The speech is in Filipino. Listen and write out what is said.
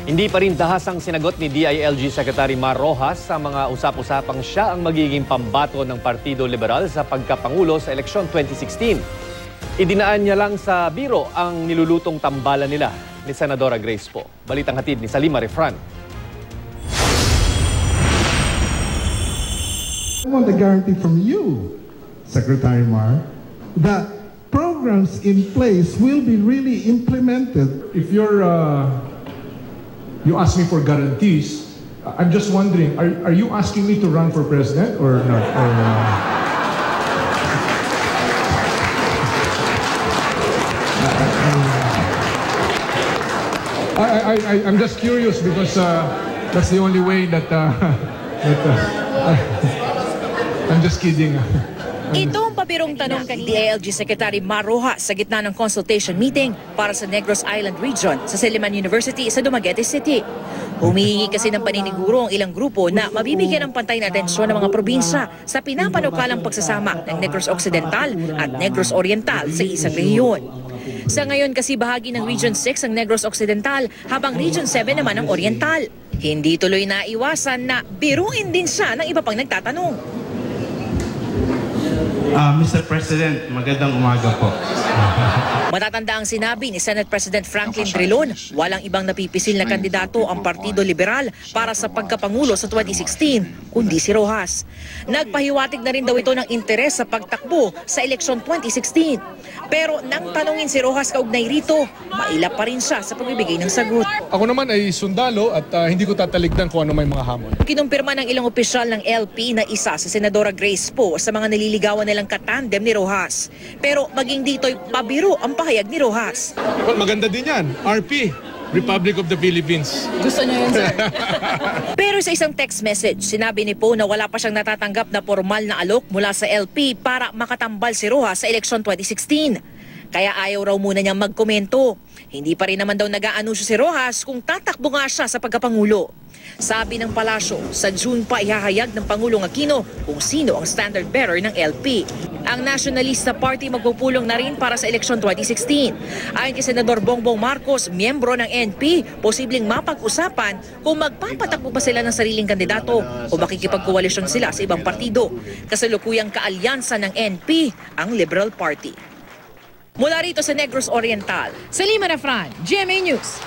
Hindi pa rin dahasang sinagot ni DILG Secretary Mar Rojas sa mga usap-usapang siya ang magiging pambato ng Partido Liberal sa pagkapangulo sa eleksyon 2016. Idinaan niya lang sa biro ang nilulutong tambalan nila ni Senadora Grace Poe. Balitang hatid ni Salima Refran. I want a guarantee from you, Secretary Mar, that programs in place will be really implemented. If you ask me for guarantees, I'm just wondering, are you asking me to run for president or not? I'm just curious because that's the only way that, I'm just kidding. Ito ang pabirong tanong kay DILG Secretary Mar Rojas sa gitna ng consultation meeting para sa Negros Island Region sa Silliman University sa Dumaguete City. Humihingi kasi ng paniniguro ang ilang grupo na mabibigyan ng pantay na atensyon ng mga probinsya sa pinapanukalang pagsasama ng Negros Occidental at Negros Oriental sa isang rehiyon. Sa ngayon kasi bahagi ng Region 6 ang Negros Occidental habang Region 7 naman ang Oriental. Hindi tuloy naiwasan na biruin din siya ng iba pang nagtatanong. Mr. President, magandang umaga po. Matatanda ang sinabi ni Senate President Franklin Drilon, walang ibang napipisil na kandidato ang Partido Liberal para sa pagkapangulo sa 2016, kundi si Rojas. Nagpahiwatig na rin daw ito ng interes sa pagtakbo sa eleksyon 2016. Pero nang tanungin si Rojas kaugnay rito, mailap pa rin siya sa pagbibigay ng sagot. Ako naman ay sundalo at hindi ko tatalikdan kung ano may mga hamon. Kinumpirma ng ilang opisyal ng LP na isa sa Senadora Grace Poe sa mga naliligawan nilang katandem ni Rojas. Pero maging dito'y pabiro ang pahayag ni Rojas. Well, maganda din yan. RP, Republic of the Philippines. Gusto niyo yun, sir? Pero sa isang text message, sinabi ni Poe na wala pa siyang natatanggap na formal na alok mula sa LP para makatambal si Rojas sa eleksyon 2016. Kaya ayaw raw muna niyang magkomento. Hindi pa rin naman daw nag-aanunsyo si Rojas kung tatakbo nga siya sa pagkapangulo. Sabi ng palasyo, sa June pa ihahayag ng Pangulong Aquino kung sino ang standard bearer ng LP. Ang Nationalista Party magpupulong na rin para sa eleksyon 2016. Ayon kay Senador Bongbong Marcos, miyembro ng NP, posibleng mapag-usapan kung magpapatakbo ba sila ng sariling kandidato o makikipagkoalisyon sila sa ibang partido. Kasalukuyang kaalyansa ng NP ang Liberal Party. Mula rito sa Negros Oriental, Salima Refran, GMA News.